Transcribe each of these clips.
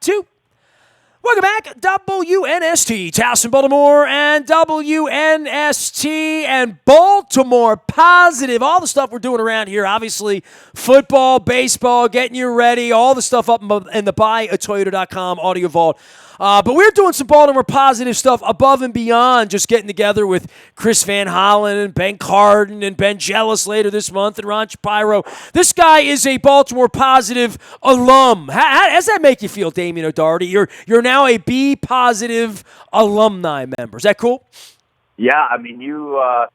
2. Welcome back, WNST, Towson, Baltimore, and WNST and Baltimore Positive. All the stuff we're doing around here, obviously, football, baseball, getting you ready, all the stuff up in the buyatoyota.com audio vault. But we're doing some Baltimore Positive stuff above and beyond just getting together with Chris Van Hollen and Ben Carden and Ben Jealous later this month and Ron Shapiro. This guy is a Baltimore Positive alum. How does that make you feel, Damian ODoherty? You're now a B Positive alumni member. Is that cool? Yeah, I mean,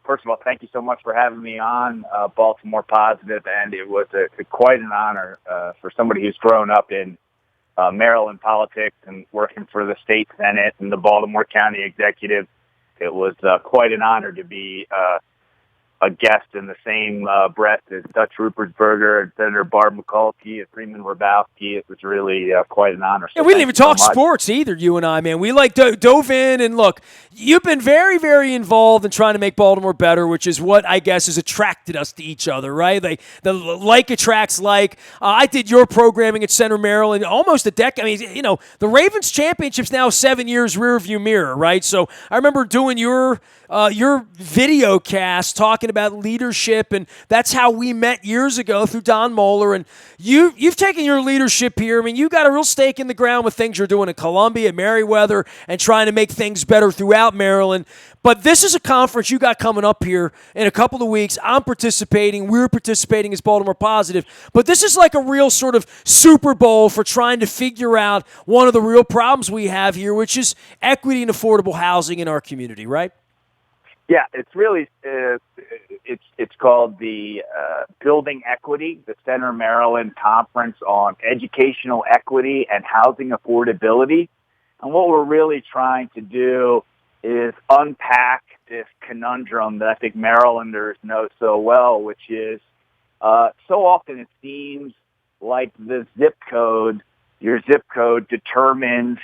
first of all, thank you so much for having me on Baltimore Positive, and it was quite an honor for somebody who's grown up in Maryland politics and working for the state Senate and the Baltimore County Executive. It was quite an honor to be a guest in the same breath as Dutch Rupertsberger and Senator Barb McCulkey and Freeman Rabowski. It was really quite an honor. So we didn't even talk sports either, you and I, man. We dove in, and look, you've been very, very involved in trying to make Baltimore better, which is what I guess has attracted us to each other, right? The like attracts like. I did your programming at Center Maryland almost a decade. I mean, the Ravens championship's now 7 years rearview mirror, right? So I remember doing your video cast talking about leadership, and that's how we met years ago through Don Moeller. And you've taken your leadership here. I mean, you got a real stake in the ground with things you're doing in Columbia, Meriwether, and trying to make things better throughout Maryland. But this is a conference you got coming up here in a couple of weeks. I'm participating. We're participating as Baltimore Positive. But this is like a real sort of Super Bowl for trying to figure out one of the real problems we have here, which is equity and affordable housing in our community, right? Yeah, it's really it's called the Building Equity, the Center Maryland Conference on Educational Equity and Housing Affordability. And what we're really trying to do is unpack this conundrum that I think Marylanders know so well, which is so often it seems like your zip code determines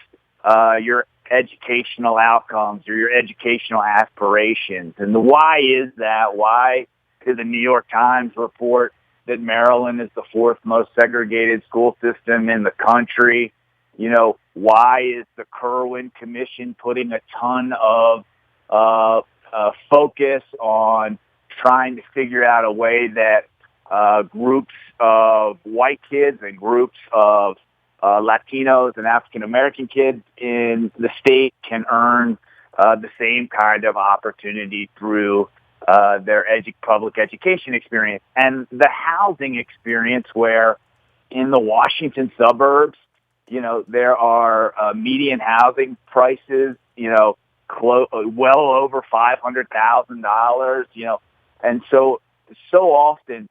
your educational outcomes or your educational aspirations. And why is that? Why did the New York Times report that Maryland is the fourth most segregated school system in the country? Why is the Kirwan Commission putting a ton of focus on trying to figure out a way that groups of white kids and groups of Latinos and African-American kids in the state can earn the same kind of opportunity through their public education experience and the housing experience, where in the Washington suburbs, there are median housing prices, well over $500,000, and so often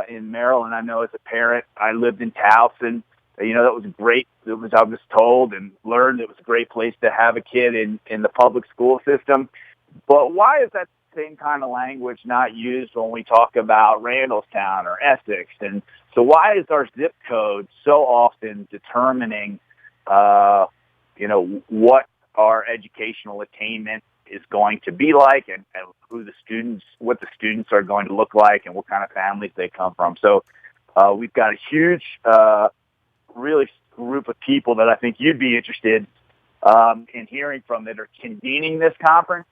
in Maryland, I know as a parent, I lived in Towson. That was great. I was told and learned it was a great place to have a kid in the public school system. But why is that same kind of language not used when we talk about Randallstown or Essex? And so why is our zip code so often determining, what our educational attainment is going to be like and what the students are going to look like and what kind of families they come from? So we've got a huge really group of people that I think you'd be interested in hearing from that are convening this conference.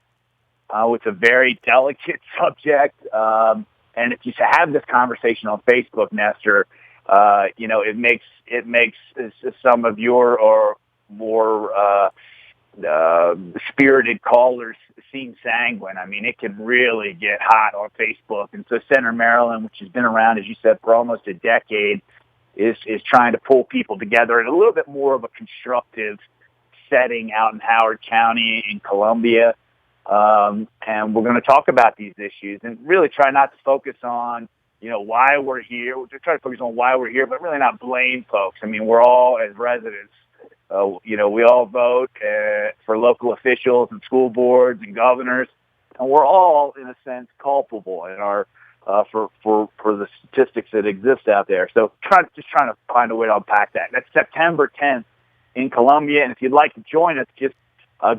It's a very delicate subject. And if you have this conversation on Facebook, Nestor, it makes some of your or more spirited callers seem sanguine. I mean, it can really get hot on Facebook. And so Center Maryland, which has been around, as you said, for almost a decade, is trying to pull people together in a little bit more of a constructive setting out in Howard County in Columbia. And we're going to talk about these issues and really try not to focus on, why we're here. We're just trying to focus on why we're here, but really not blame folks. I mean, we're all, as residents, we all vote for local officials and school boards and governors, and we're all, in a sense, culpable in our for the statistics that exist out there. So trying to find a way to unpack that. That's September 10th in Columbia, and if you'd like to join us, just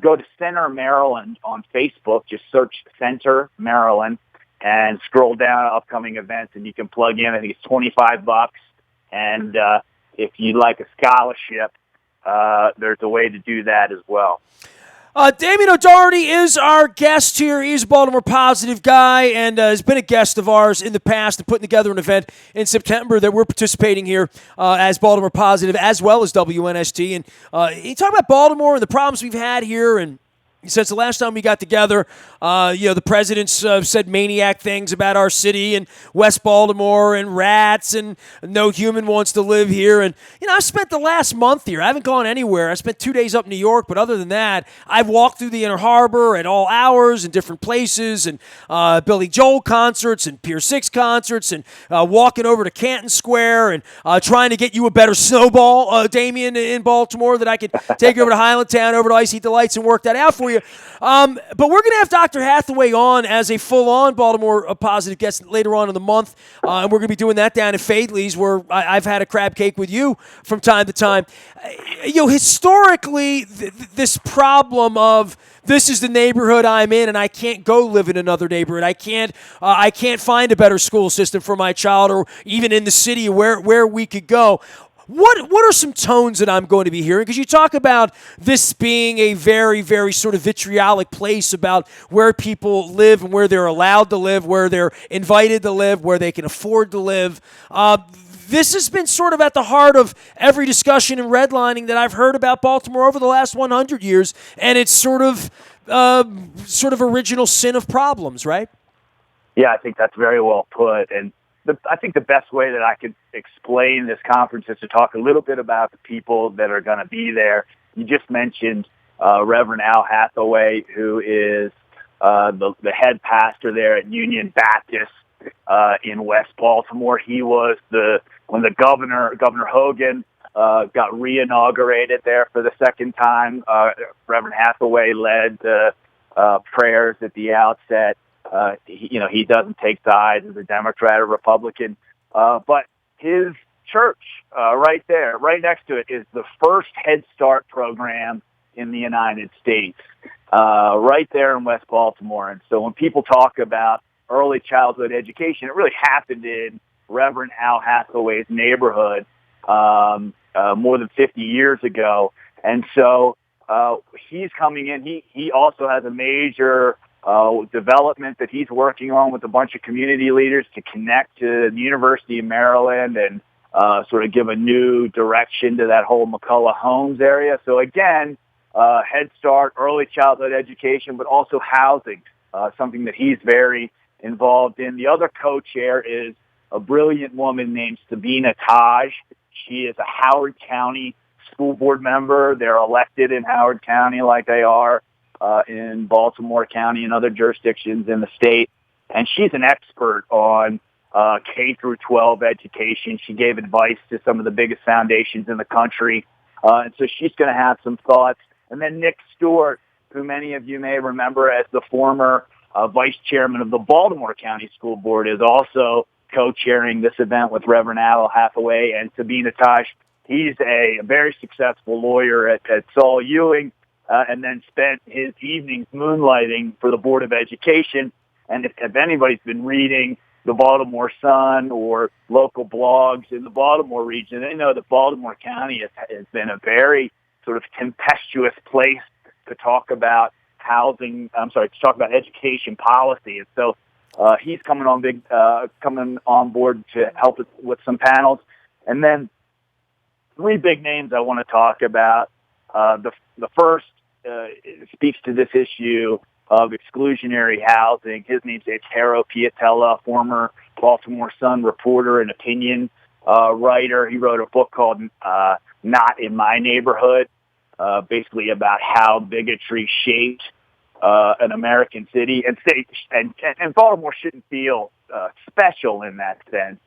go to Center Maryland on Facebook. Just search Center Maryland and scroll down upcoming events, and you can plug in. I think it's $25, and if you'd like a scholarship, there's a way to do that as well. Damian ODoherty is our guest here. He's a Baltimore Positive guy and has been a guest of ours in the past and putting together an event in September that we're participating here as Baltimore Positive as well as WNST. And he talked about Baltimore and the problems we've had here, and since the last time we got together, the president's said maniac things about our city and West Baltimore and rats and no human wants to live here. And, I spent the last month here. I haven't gone anywhere. I spent 2 days up in New York, but other than that, I've walked through the Inner Harbor at all hours and different places and Billy Joel concerts and Pier 6 concerts and walking over to Canton Square and trying to get you a better snowball, Damian, in Baltimore that I could take over to Highlandtown, over to Icy Delights and work that out for you. But we're going to have Dr. Hathaway on as a full-on Baltimore Positive guest later on in the month, and we're going to be doing that down at Fadley's, where I've had a crab cake with you from time to time. Historically, this problem of this is the neighborhood I'm in, and I can't go live in another neighborhood. I can't find a better school system for my child, or even in the city where we could go. What are some tones that I'm going to be hearing? Because you talk about this being a very, very sort of vitriolic place about where people live and where they're allowed to live, where they're invited to live, where they can afford to live. This has been sort of at the heart of every discussion and redlining that I've heard about Baltimore over the last 100 years, and it's sort of original sin of problems, right? Yeah, I think that's very well put. And I think the best way that I could explain this conference is to talk a little bit about the people that are going to be there. You just mentioned Reverend Al Hathaway, who is the head pastor there at Union Baptist in West Baltimore. He was when Governor Hogan got re-inaugurated there for the second time. Reverend Hathaway led the prayers at the outset. He doesn't take sides as a Democrat or Republican, but his church right there, right next to it, is the first Head Start program in the United States, right there in West Baltimore. And so when people talk about early childhood education, it really happened in Reverend Al Hathaway's neighborhood more than 50 years ago. And so he's coming in. He also has a major development that he's working on with a bunch of community leaders to connect to the University of Maryland and sort of give a new direction to that whole McCullough Homes area. So again, Head Start, early childhood education, but also housing, something that he's very involved in. The other co-chair is a brilliant woman named Sabina Taj. She is a Howard County school board member. They're elected in Howard County like they are in Baltimore County and other jurisdictions in the state. And she's an expert on K through 12 education. She gave advice to some of the biggest foundations in the country. And so she's going to have some thoughts. And then Nick Stewart, who many of you may remember as the former vice chairman of the Baltimore County School Board, is also co-chairing this event with Reverend Al Hathaway and Sabina Taj. He's a very successful lawyer at Saul Ewing. And then spent his evenings moonlighting for the Board of Education. And if anybody's been reading the Baltimore Sun or local blogs in the Baltimore region, they know that Baltimore County has been a very sort of tempestuous place to talk about to talk about education policy. And so he's coming on board to help us with some panels. And then three big names I want to talk about. The first speaks to this issue of exclusionary housing. His name's Taro Piatella, former Baltimore Sun reporter and opinion writer. He wrote a book called Not in My Neighborhood, basically about how bigotry shaped an American city and state, and Baltimore shouldn't feel special in that sense.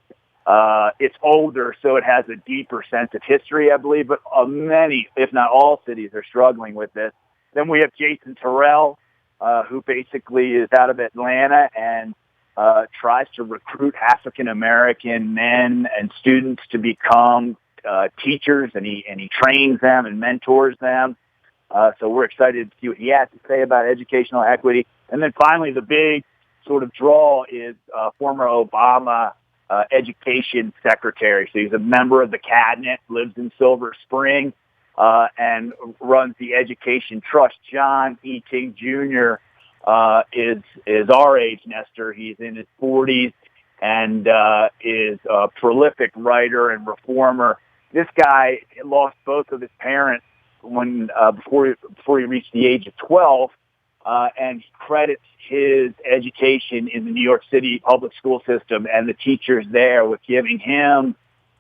It's older, so it has a deeper sense of history, I believe, but many, if not all cities are struggling with this. Then we have Jason Terrell, who basically is out of Atlanta and tries to recruit African-American men and students to become teachers, and he trains them and mentors them. So we're excited to see what he has to say about educational equity. And then finally, the big sort of draw is former Obama education secretary. So he's a member of the cabinet, lives in Silver Spring, and runs the Education Trust. John E. King Jr. Is our age, Nestor. He's in his 40s and is a prolific writer and reformer. This guy lost both of his parents when before he reached the age of 12, and he credits his education in the New York City public school system and the teachers there with giving him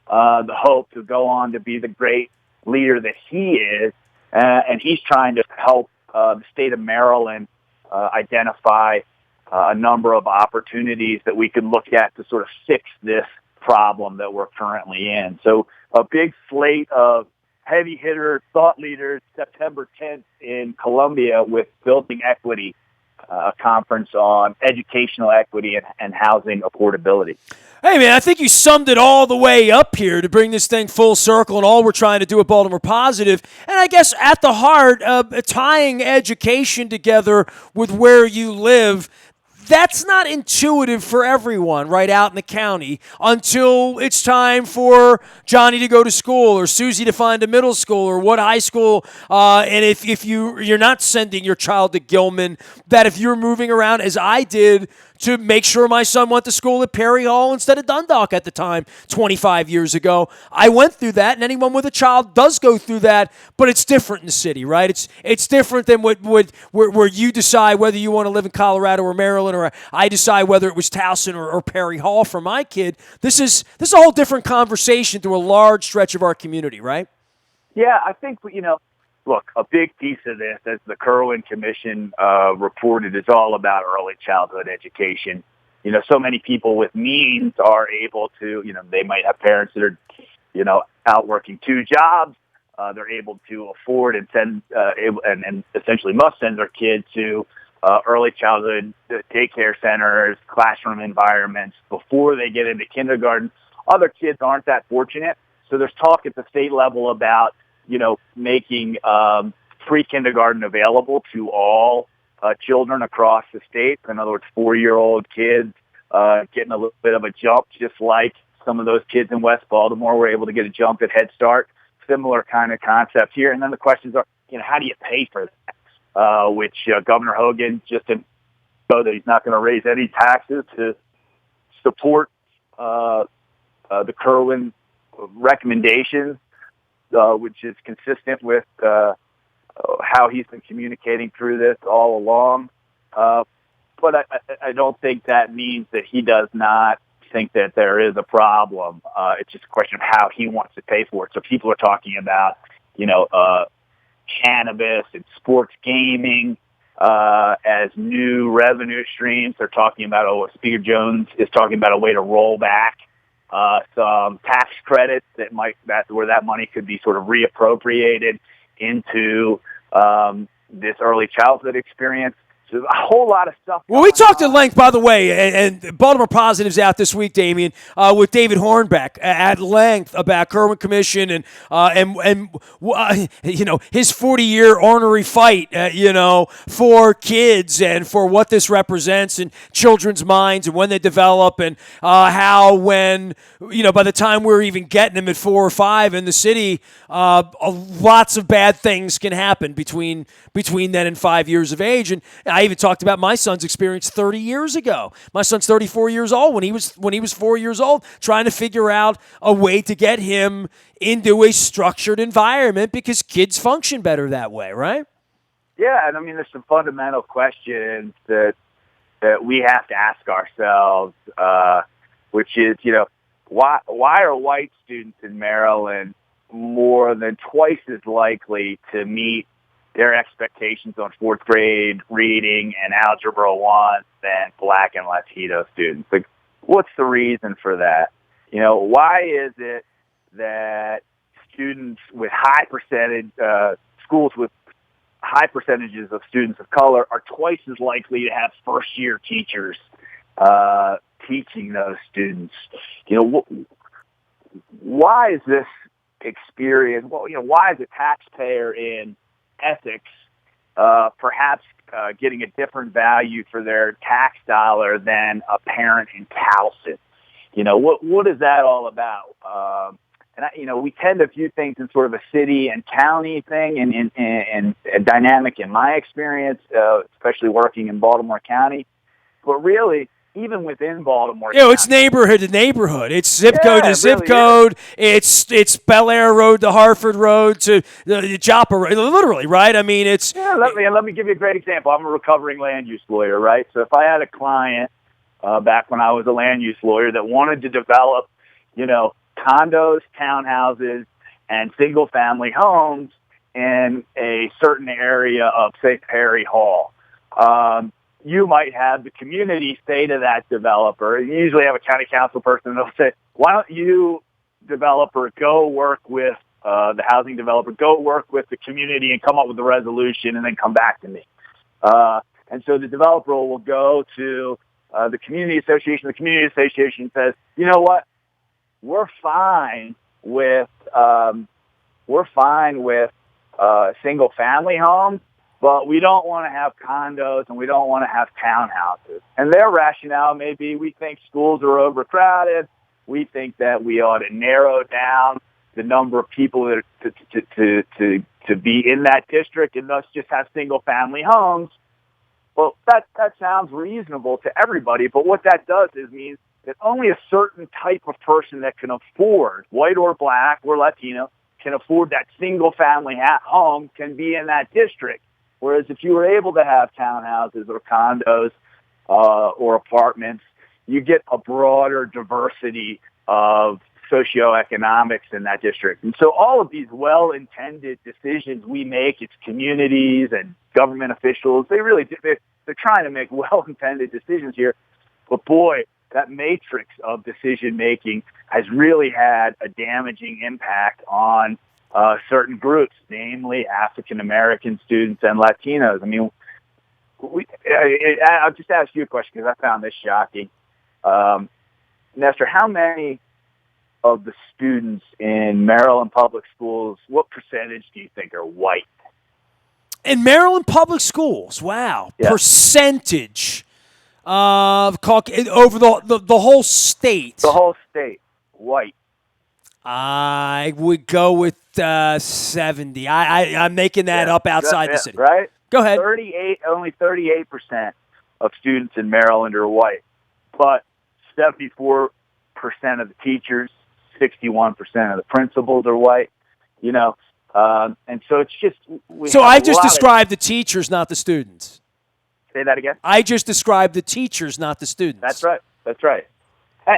the hope to go on to be the great leader that he is. And he's trying to help the state of Maryland identify a number of opportunities that we can look at to sort of fix this problem that we're currently in. So a big slate of heavy hitter thought leaders September 10th in Columbia with Building Equity, a conference on educational equity and housing affordability. Hey, man, I think you summed it all the way up here to bring this thing full circle and all we're trying to do at Baltimore Positive. And I guess at the heart, tying education together with where you live, that's not intuitive for everyone right out in the county until it's time for Johnny to go to school or Susie to find a middle school or what high school. And if you're not sending your child to Gilman, that if you're moving around, as I did, to make sure my son went to school at Perry Hall instead of Dundalk at the time 25 years ago. I went through that, and anyone with a child does go through that, but it's different in the city, right? It's different than where you decide whether you want to live in Colorado or Maryland, or I decide whether it was Towson or Perry Hall for my kid. This is a whole different conversation through a large stretch of our community, right? Yeah, I think, look, a big piece of this, as the Kerwin Commission reported, is all about early childhood education. So many people with means are able to, they might have parents that are, out working 2 jobs. They're able to afford and send, and essentially must send their kid to early childhood daycare centers, classroom environments before they get into kindergarten. Other kids aren't that fortunate. So there's talk at the state level about, making pre-kindergarten available to all children across the state. In other words, 4-year-old kids getting a little bit of a jump, just like some of those kids in West Baltimore were able to get a jump at Head Start. Similar kind of concept here. And then the questions are, how do you pay for that? Which Governor Hogan just said that he's not going to raise any taxes to support the Kerwin recommendations, which is consistent with how he's been communicating through this all along. But I don't think that means that he does not think that there is a problem. It's just a question of how he wants to pay for it. So people are talking about, cannabis and sports gaming as new revenue streams. They're talking about, Speaker Jones is talking about a way to roll back some tax credits where that money could be sort of reappropriated into this early childhood experience. So a whole lot of stuff. Well, we talked at length, by the way, and Baltimore Positive's out this week, Damian, with David Hornbeck at length about Kerwin Commission and his 40-year ornery fight, for kids and for what this represents in children's minds and when they develop, and how when by the time we're even getting them at 4 or 5 in the city, lots of bad things can happen between then and 5 years of age. And I even talked about my son's experience 30 years ago. My son's 34 years old when he was 4 years old, trying to figure out a way to get him into a structured environment because kids function better that way, right? Yeah, and there's some fundamental questions that we have to ask ourselves, which is, why are white students in Maryland more than twice as likely to meet their expectations on 4th grade reading and Algebra 1 than Black and Latino students? Like, what's the reason for that? Why is it that students with schools with high percentages of students of color are twice as likely to have first-year teachers teaching those students? Why is this experience? Well, why is a taxpayer in ethics perhaps getting a different value for their tax dollar than a parent in Towson? What is that all about? we tend to view things in sort of a city and county thing, and dynamic in my experience, especially working in Baltimore County. But really, even within Baltimore County, it's neighborhood to neighborhood. It's zip code to zip really code. It's Bel Air Road to Harford Road to Joppa Road, literally, right? I mean, it's... Yeah, let me give you a great example. I'm a recovering land use lawyer, right? So if I had a client back when I was a land use lawyer that wanted to develop, condos, townhouses, and single-family homes in a certain area of, say, Perry Hall, you might have the community say to that developer, you usually have a county council person, and they'll say, why don't you, developer, go work with the housing developer, go work with the community and come up with a resolution and then come back to me. And so the developer will go to the community association. The community association says, you know what? We're fine with single family homes, but we don't want to have condos and we don't want to have townhouses. And their rationale may be, we think schools are overcrowded. We think that we ought to narrow down the number of people that are to be in that district and thus just have single family homes. Well, that sounds reasonable to everybody, but what that does is means that only a certain type of person that can afford, white or black or Latino, can afford that single family home can be in that district. Whereas if you were able to have townhouses or condos or apartments, you get a broader diversity of socioeconomics in that district. And so all of these well-intended decisions we make, it's communities and government officials, they're trying to make well-intended decisions here. But boy, that matrix of decision-making has really had a damaging impact on certain groups, namely African-American students and Latinos. I mean, I'll just ask you a question because I found this shocking. Nestor, how many of the students in Maryland public schools, what percentage do you think are white? In Maryland public schools, wow. Yeah. Percentage of over the whole state. The whole state, white. I would go with 70. I'm making that up outside the city. Right? Go ahead. Only 38% of students in Maryland are white, but 74% of the teachers, 61% of the principals are white. And so it's just. So I just described the teachers, not the students. Say that again. I just described the teachers, not the students. That's right.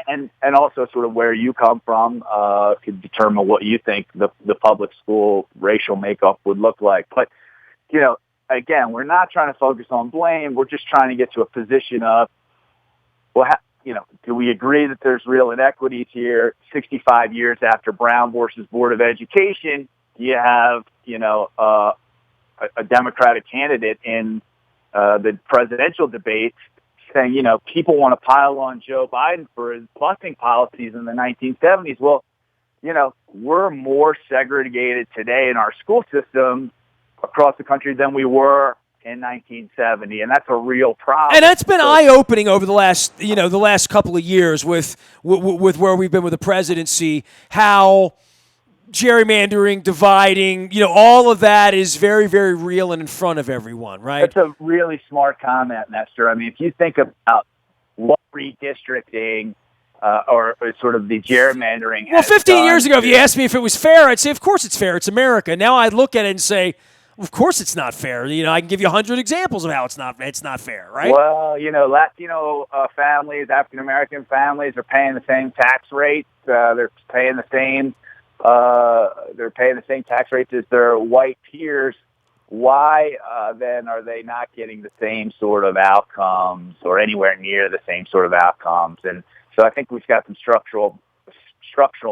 And also sort of where you come from could determine what you think the public school racial makeup would look like. But, again, we're not trying to focus on blame. We're just trying to get to a position of, do we agree that there's real inequities here? 65 years after Brown versus Board of Education, you have, a Democratic candidate in the presidential debate saying, people want to pile on Joe Biden for his busing policies in the 1970s. Well, we're more segregated today in our school system across the country than we were in 1970, and that's a real problem. And that's been eye-opening over the last couple of years with where we've been with the presidency, how gerrymandering, dividing, all of that is very, very real and in front of everyone, right? That's a really smart comment, Nestor. I mean, if you think about what redistricting or sort of the gerrymandering. Well, 15 years ago, if you asked me if it was fair, I'd say, of course it's fair. It's America. Now I look at it and say, of course it's not fair. I can give you 100 examples of how it's not fair, right? Well, Latino families, African-American families are paying the same tax rates. They're paying the same tax rates as their white peers. Why then are they not getting the same sort of outcomes or anywhere near the same sort of outcomes? And so I think we've got some structural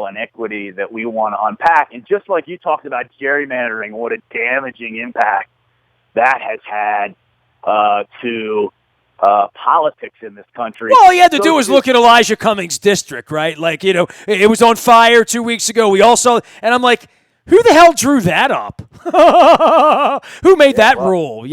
inequity that we want to unpack. And just like you talked about gerrymandering, what a damaging impact that has had to politics in this country. Well, all you had to do was look at Elijah Cummings' district, right? Like, it was on fire 2 weeks ago. We all saw, and I'm like, who the hell drew that up? Who made that rule,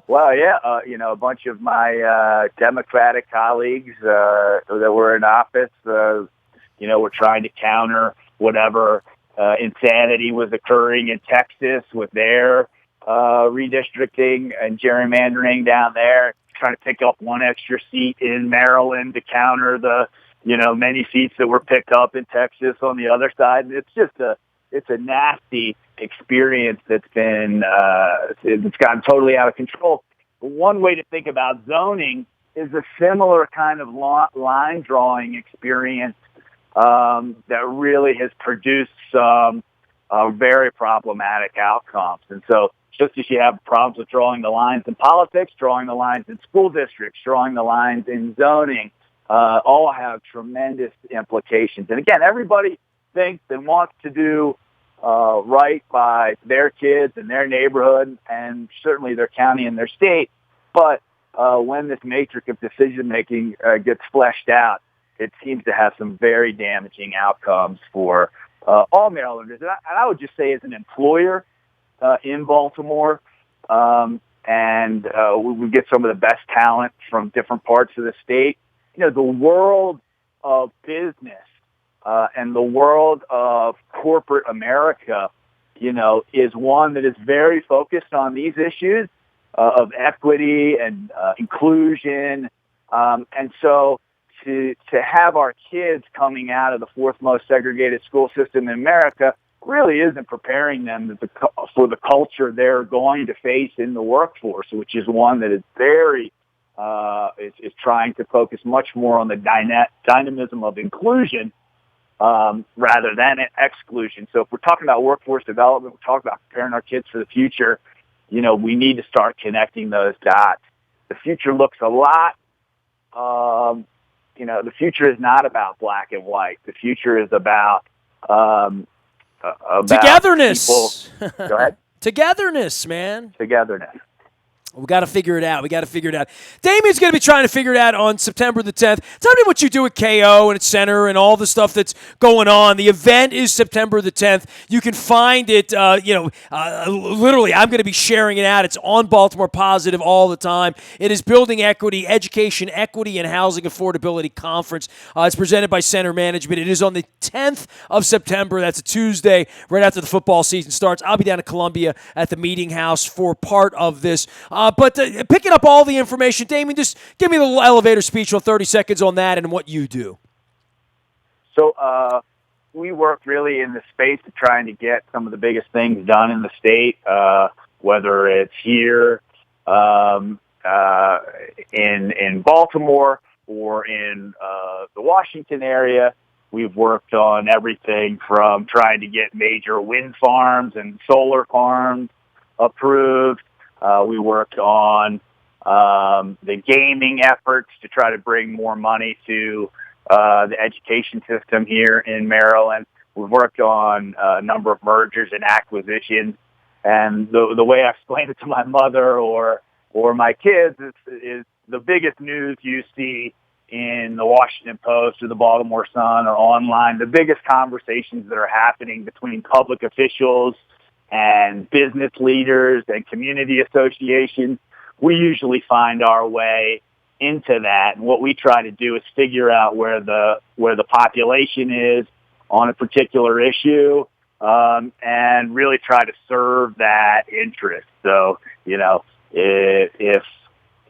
Well, yeah, a bunch of my Democratic colleagues that were in office, we're trying to counter whatever insanity was occurring in Texas with their redistricting and gerrymandering down there, trying to pick up one extra seat in Maryland to counter the, many seats that were picked up in Texas on the other side. And it's a nasty experience that's gotten totally out of control. But one way to think about zoning is a similar kind of line drawing experience that really has produced some very problematic outcomes. And so just as you have problems with drawing the lines in politics, drawing the lines in school districts, drawing the lines in zoning, all have tremendous implications. And again, everybody thinks and wants to do right by their kids and their neighborhood and certainly their county and their state. But when this matrix of decision-making gets fleshed out, it seems to have some very damaging outcomes for all Marylanders. And I would just say as an employer in Baltimore, and we get some of the best talent from different parts of the state, the world of business and the world of corporate America, is one that is very focused on these issues of equity and inclusion. And so to have our kids coming out of the fourth most segregated school system in America really isn't preparing them for the culture they're going to face in the workforce, which is one that is very is trying to focus much more on the dynamism of inclusion rather than exclusion. So if we're talking about workforce development, we're talking about preparing our kids for the future, we need to start connecting those dots. The future looks a lot, the future is not about black and white. The future is about togetherness. People. Go ahead. Togetherness, man. Togetherness. We got to figure it out. Damian's going to be trying to figure it out on September the 10th. Tell me what you do at KO and at Center and all the stuff that's going on. The event is September the 10th. You can find it, literally, I'm going to be sharing it out. It's on Baltimore Positive all the time. It is Building Equity, Education, Equity, and Housing Affordability Conference. It's presented by Center Management. It is on the 10th of September. That's a Tuesday, right after the football season starts. I'll be down at Columbia at the Meeting House for part of this. But picking up all the information, Damian, just give me a little elevator speech on 30 seconds on that and what you do. So we work really in the space of trying to get some of the biggest things done in the state, whether it's here in Baltimore or in the Washington area. We've worked on everything from trying to get major wind farms and solar farms approved. We worked on the gaming efforts to try to bring more money to the education system here in Maryland. We've worked on a number of mergers and acquisitions. And the way I explain it to my mother or my kids is the biggest news you see in the Washington Post or the Baltimore Sun or online, the biggest conversations that are happening between public officials and business leaders and community associations, we usually find our way into that. And what we try to do is figure out where the population is on a particular issue, and really try to serve that interest. So,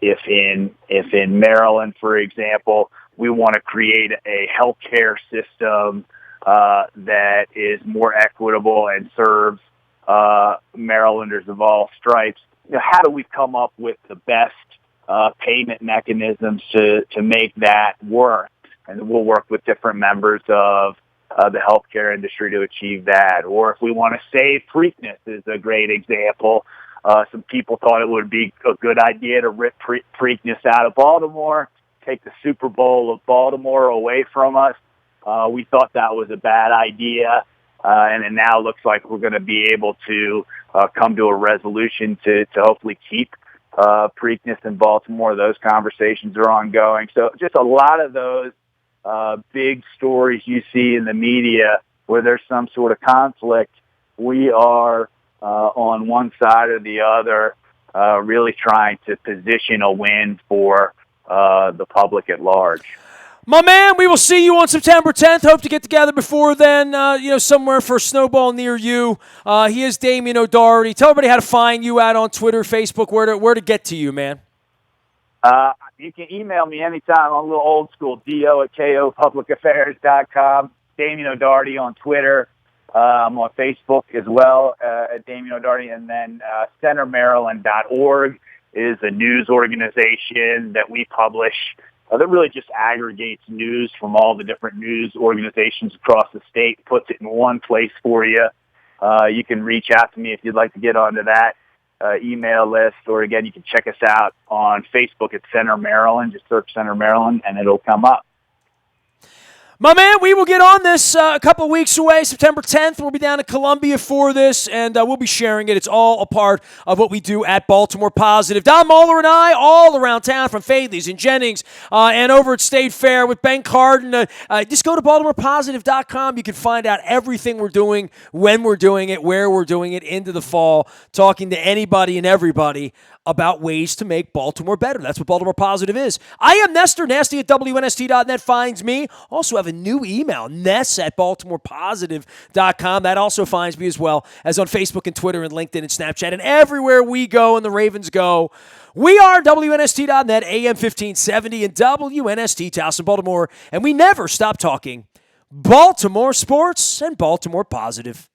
if in Maryland, for example, we want to create a healthcare system that is more equitable and serves Marylanders of all stripes, how do we come up with the best payment mechanisms to make that work? And we'll work with different members of the healthcare industry to achieve that. Or if we want to save Preakness is a great example. Some people thought it would be a good idea to rip Preakness out of Baltimore, take the Super Bowl of Baltimore away from us. We thought that was a bad idea. And it now looks like we're going to be able to come to a resolution to hopefully keep Preakness in Baltimore. Those conversations are ongoing. So just a lot of those big stories you see in the media where there's some sort of conflict, we are on one side or the other really trying to position a win for the public at large. My man, we will see you on September 10th. Hope to get together before then, somewhere for a snowball near you. He is Damian ODoherty. Tell everybody how to find you out on Twitter, Facebook, where to get to you, man. You can email me anytime. I'm a little old school, do@kopublicaffairs.com. Damian ODoherty on Twitter. I'm on Facebook as well at Damian ODoherty. And then centermaryland.org is a news organization that we publish that really just aggregates news from all the different news organizations across the state, puts it in one place for you. You can reach out to me if you'd like to get onto that email list, or again, you can check us out on Facebook at Center Maryland. Just search Center Maryland and it'll come up. My man, we will get on this a couple weeks away. September 10th, we'll be down in Columbia for this, and we'll be sharing it. It's all a part of what we do at Baltimore Positive. Don Moeller and I, all around town, from Fadley's and Jennings and over at State Fair with Ben Carden. Just go to BaltimorePositive.com. You can find out everything we're doing, when we're doing it, where we're doing it, into the fall, talking to anybody and everybody about ways to make Baltimore better. That's what Baltimore Positive is. I am Nestor. Nasty at WNST.net finds me. Also have a new email, ness@BaltimorePositive.com. That also finds me, as well as on Facebook and Twitter and LinkedIn and Snapchat and everywhere we go and the Ravens go. We are WNST.net, AM 1570 and WNST Towson, Baltimore, and we never stop talking Baltimore sports and Baltimore Positive.